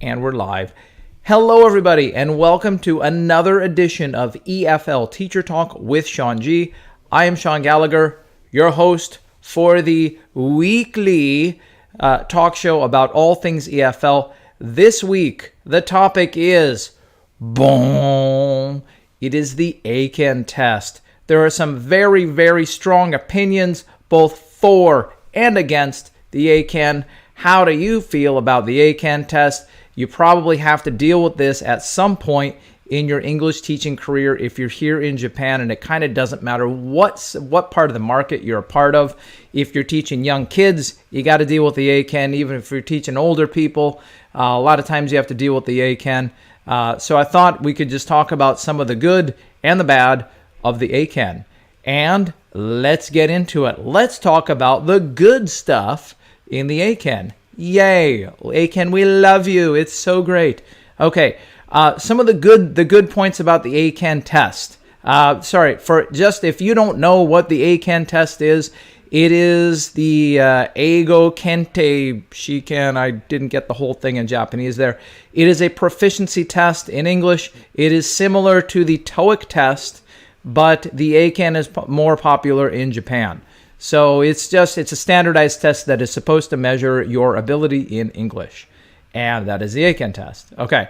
And we're live. Hello, everybody, and welcome to another edition of EFL Teacher Talk with Sean G. I am Sean Gallagher, your host for the weekly talk show about all things EFL. This week, the topic is, boom, it is the ACAN test. There are some very, very strong opinions, both for and against the ACAN. How do you feel about the ACAN test? You probably have to deal with this at some point in your English teaching career if you're here in Japan, and it kind of doesn't matter what part of the market you're a part of. If you're teaching young kids, you got to deal with the ACAN. Even if you're teaching older people, a lot of times you have to deal with the ACAN. So I thought we could just talk about some of the good and the bad of the ACAN. And let's get into it. Let's talk about the good stuff in the ACAN. Yay, ACAN, we love you. It's so great. Okay, some of the good points about the ACAN test. If you don't know what the ACAN test is, it is the Eigo Kente Shikan. I didn't get the whole thing in Japanese there. It is a proficiency test in English. It is similar to the TOEIC test, but the ACAN is more popular in Japan. So it's a standardized test that is supposed to measure your ability in English. And that is the ACAN test. Okay.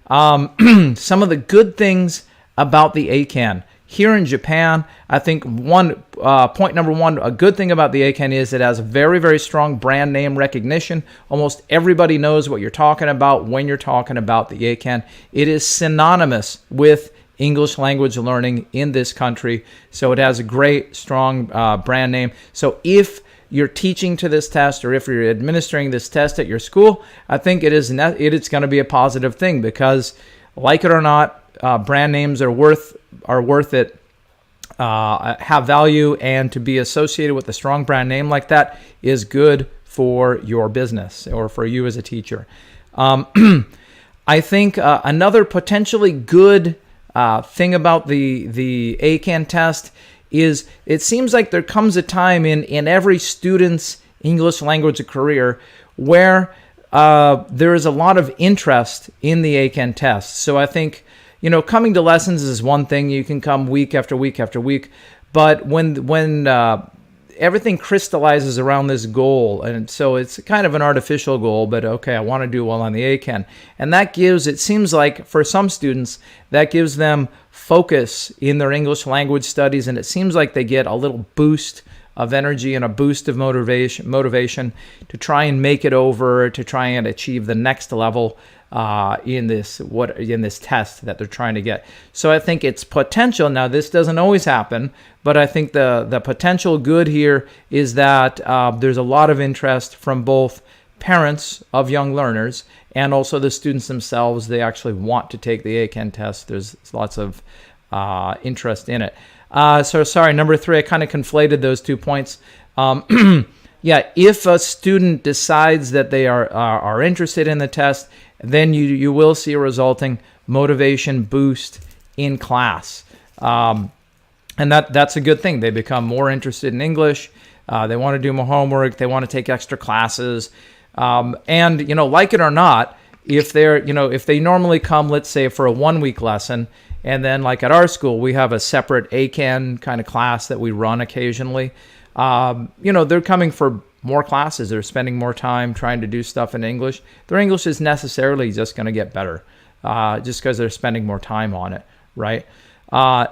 Some of the good things about the ACAN. Here in Japan, I think point number one, a good thing about the ACAN is it has very, very strong brand name recognition. Almost everybody knows what you're talking about when you're talking about the ACAN. It is synonymous with English language learning in this country. So it has a great, strong brand name. So if you're teaching to this test or if you're administering this test at your school, I think it's going to be a positive thing because, like it or not, brand names are worth it, have value, and to be associated with a strong brand name like that is good for your business or for you as a teacher. I think another potentially good thing about the ACAN test is it seems like there comes a time in every student's English language career where there is a lot of interest in the ACAN test. So I think, coming to lessons is one thing. You can come week after week after week. But when everything crystallizes around this goal, and so it's kind of an artificial goal, but okay, I want to do well on the ACAN. And that it seems like for some students, that gives them focus in their English language studies, and it seems like they get a little boost of energy and a boost of motivation to try and make it over, to try and achieve the next level in this test that they're trying to get. So I think it's potential. Now, this doesn't always happen, but I think the potential good here is that there's a lot of interest from both parents of young learners and also the students themselves. They actually want to take the ACAN test. There's lots of interest in it. Number three, I kind of conflated those 2 points. If a student decides that they are interested in the test, then you will see a resulting motivation boost in class. And that's a good thing. They become more interested in English. They want to do more homework. They want to take extra classes. And like it or not, if they normally come, let's say, for a 1 week lesson, and then like at our school, we have a separate ACAN kind of class that we run occasionally. They're coming for more classes. They're spending more time trying to do stuff in English. Their English is necessarily just going to get better just because they're spending more time on it, right?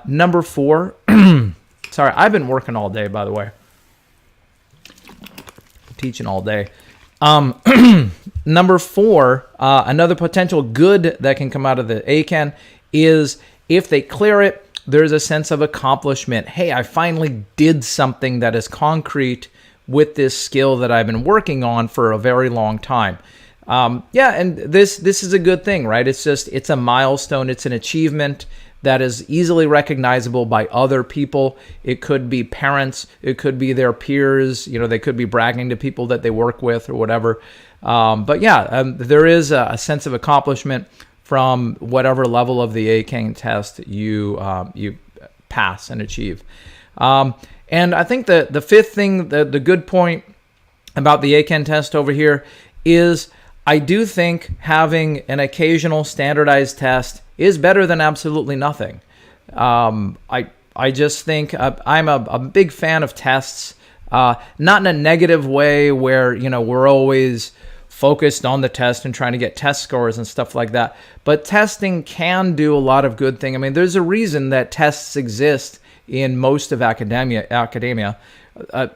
Number four, sorry, I've been working all day, by the way. Teaching all day. Number four, another potential good that can come out of the ACAN is if they clear it, there's a sense of accomplishment. Hey, I finally did something that is concrete with this skill that I've been working on for a very long time. And this is a good thing, right? It's a milestone. It's an achievement that is easily recognizable by other people. It could be parents. It could be their peers. They could be bragging to people that they work with or whatever. There is a sense of accomplishment from whatever level of the ACAN test you pass and achieve. And I think the fifth thing, the good point about the ACAN test over here is I do think having an occasional standardized test is better than absolutely nothing. I just think I'm a big fan of tests, not in a negative way where, we're always focused on the test and trying to get test scores and stuff like that. But testing can do a lot of good things. I mean, there's a reason that tests exist in most of academia.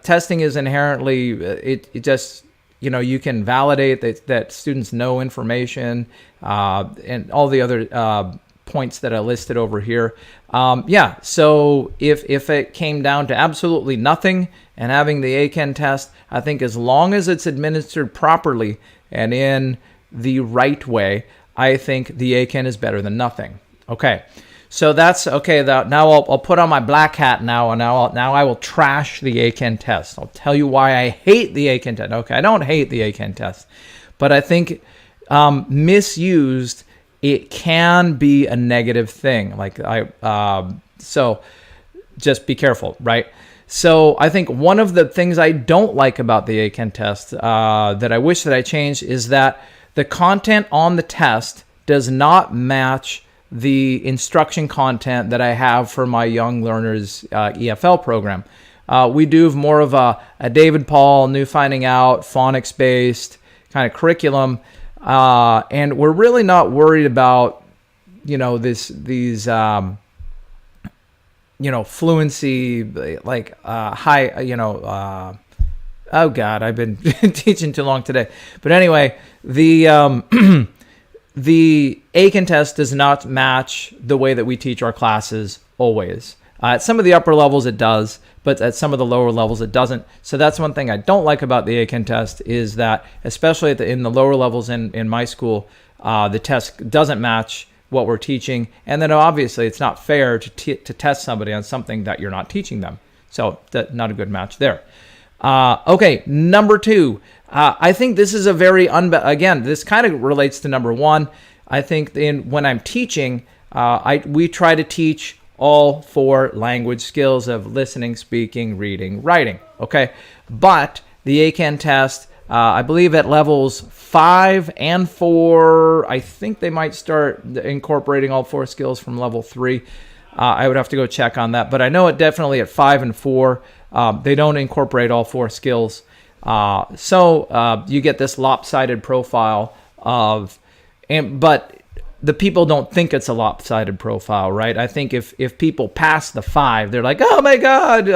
Testing is inherently, it just, you can validate that students know information and all the other points that I listed over here. So if it came down to absolutely nothing and having the ACAN test, I think as long as it's administered properly and in the right way, I think the ACAN is better than nothing. Okay, so that's okay. Now I'll put on my black hat now, and now I will trash the ACAN test. I'll tell you why I hate the ACAN test. Okay, I don't hate the ACAN test, but I think misused, it can be a negative thing. So just be careful, right? So I think one of the things I don't like about the ACAN test that I wish that I changed is that the content on the test does not match the instruction content that I have for my young learners EFL program. We do more of a David Paul, New Finding Out, phonics-based kind of curriculum. And we're really not worried about, these fluency, like high, oh God, I've been teaching too long today. But anyway, the the ACAN test does not match the way that we teach our classes always. At some of the upper levels it does, but at some of the lower levels it doesn't. So that's one thing I don't like about the ACAN test is that, especially in the lower levels in my school, the test doesn't match what we're teaching. And then obviously it's not fair to test somebody on something that you're not teaching them. So that's not a good match there. Okay, number 2. I think this is a very, again, this kind of relates to number 1. I think when I'm teaching, we try to teach all 4 language skills of listening, speaking, reading, writing. Okay, but the ACAN test, I believe at levels 5 and 4, I think they might start incorporating all 4 skills from level 3. I would have to go check on that, but I know it definitely at 5 and 4, they don't incorporate all 4 skills. So you get this lopsided profile but the people don't think it's a lopsided profile, right? I think if people pass the 5, they're like, oh my God,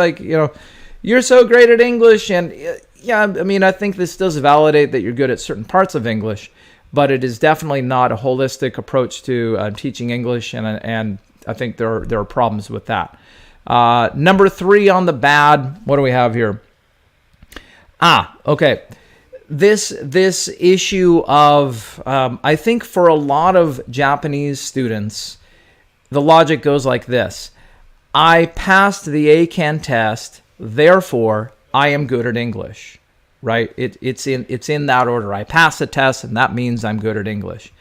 you're so great at English. And yeah, I mean, I think this does validate that you're good at certain parts of English, but it is definitely not a holistic approach to teaching English. And I think there are problems with that. Number 3 on the bad, what do we have here? Okay. This issue of, I think for a lot of Japanese students, the logic goes like this. I passed the ACAN test, therefore I am good at English, right? It's in that order. I passed the test and that means I'm good at English.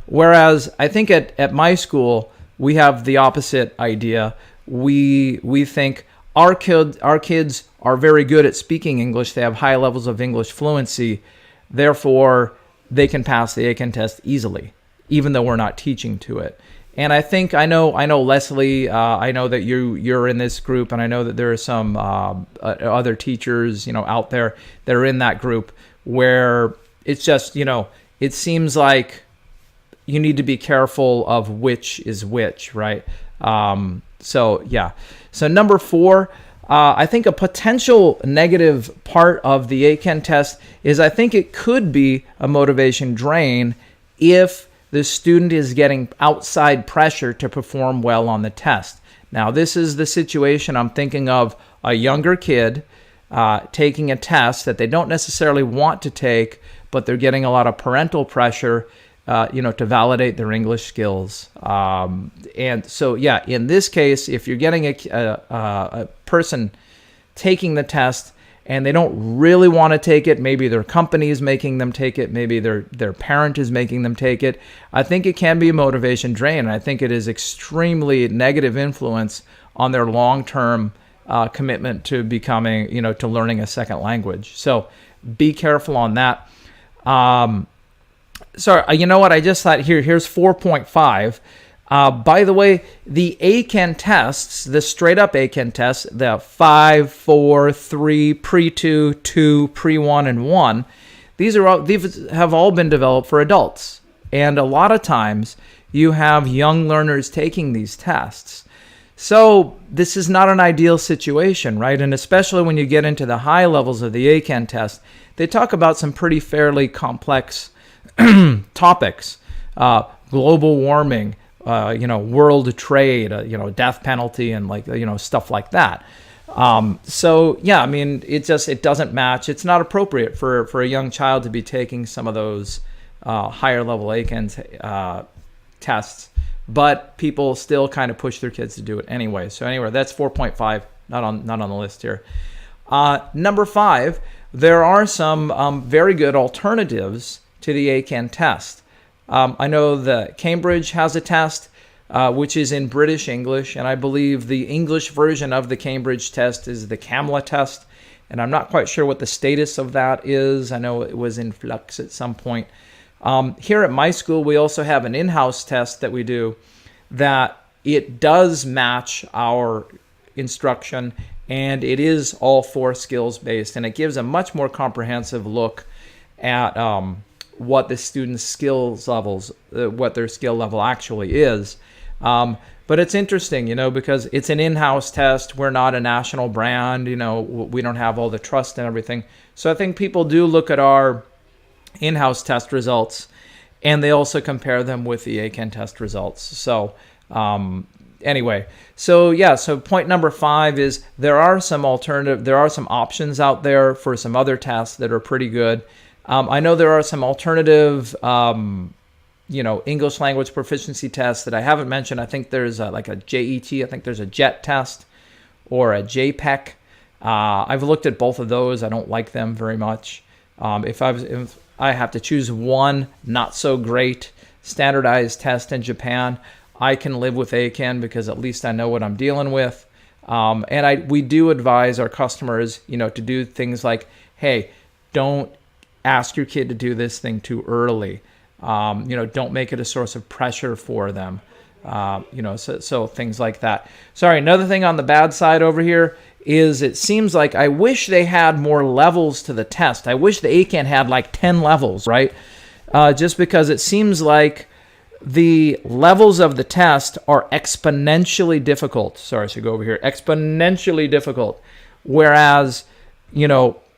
Whereas I think at my school, we have the opposite idea. We think our kids are very good at speaking English. They have high levels of English fluency. Therefore, they can pass the ACAN test easily, even though we're not teaching to it. And I think I know Leslie. I know that you're in this group, and I know that there are some other teachers, out there that are in that group where it's just, it seems like you need to be careful of which is which, right? So yeah. So number 4, I think a potential negative part of the ACAN test is I think it could be a motivation drain if the student is getting outside pressure to perform well on the test. Now, this is the situation I'm thinking of a younger kid taking a test that they don't necessarily want to take, but they're getting a lot of parental pressure to validate their English skills. And so, yeah, in this case, if you're getting a person taking the test and they don't really want to take it, maybe their company is making them take it, maybe their parent is making them take it, I think it can be a motivation drain. And I think it is extremely negative influence on their long-term commitment to becoming, to learning a second language. So be careful on that. sorry, you know what? I just thought here's 4.5. By the way, the ACAN tests, the straight up ACAN tests, the 5, 4, 3, pre-2, 2, pre-1, and 1, these have all been developed for adults. And a lot of times you have young learners taking these tests. So this is not an ideal situation, right? And especially when you get into the high levels of the ACAN test, they talk about some pretty fairly complex topics, global warming, world trade, death penalty, and stuff like that. So yeah, I mean, it doesn't match. It's not appropriate for a young child to be taking some of those higher level ACAN tests, but people still kind of push their kids to do it anyway. So anyway, that's 4.5, not on the list here. Number 5, there are some very good alternatives to the ACAN test. I know that Cambridge has a test, which is in British English, and I believe the English version of the Cambridge test is the CAMLA test, and I'm not quite sure what the status of that is. I know it was in flux at some point. Here at my school, we also have an in-house test that we do that it does match our instruction, and it is all 4 skills based, and it gives a much more comprehensive look at what the students' skills levels, what their skill level actually is. But it's interesting, because it's an in-house test. We're not a national brand, we don't have all the trust and everything. So I think people do look at our in-house test results, and they also compare them with the ACAN test results. So anyway, so point number 5 is there are some options out there for some other tests that are pretty good. I know there are some alternative English language proficiency tests that I haven't mentioned. I think there's like a JET, I think there's a JET test or a JPEC. I've looked at both of those. I don't like them very much. If I have to choose one not so great standardized test in Japan, I can live with ACAN because at least I know what I'm dealing with. And we do advise our customers, to do things like, hey, don't ask your kid to do this thing too early. Don't make it a source of pressure for them. So things like that. Sorry, another thing on the bad side over here is it seems like I wish they had more levels to the test. I wish the ACAN had like 10 levels, right? Just because it seems like the levels of the test are exponentially difficult. Sorry, I should go over here. Exponentially difficult. Whereas,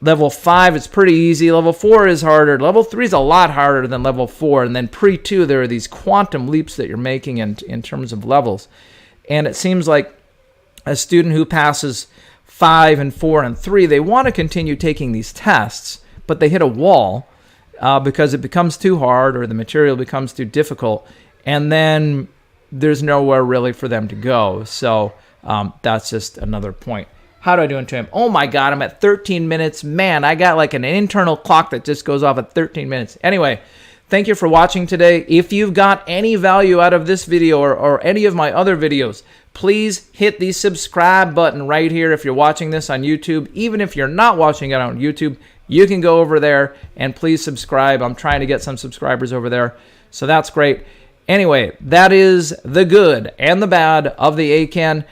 level 5 is pretty easy. Level 4 is harder. Level 3 is a lot harder than level 4. And then pre-2, there are these quantum leaps that you're making in terms of levels. And it seems like a student who passes 5 and 4 and 3, they want to continue taking these tests, but they hit a wall because it becomes too hard or the material becomes too difficult. And then there's nowhere really for them to go. So that's just another point. How do I do in time? Oh my God, I'm at 13 minutes. Man, I got like an internal clock that just goes off at 13 minutes. Anyway, thank you for watching today. If you've got any value out of this video or any of my other videos, please hit the subscribe button right here if you're watching this on YouTube. Even if you're not watching it on YouTube, you can go over there and please subscribe. I'm trying to get some subscribers over there, so that's great. Anyway, that is the good and the bad of the ACAN.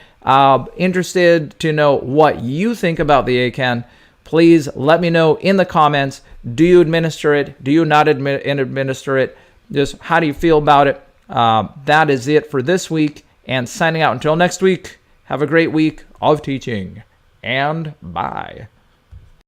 Interested to know what you think about the ACAN. Please let me know in the comments. Do you administer it? Do you not administer it? Just how do you feel about it? That is it for this week. And signing out until next week. Have a great week of teaching. And bye.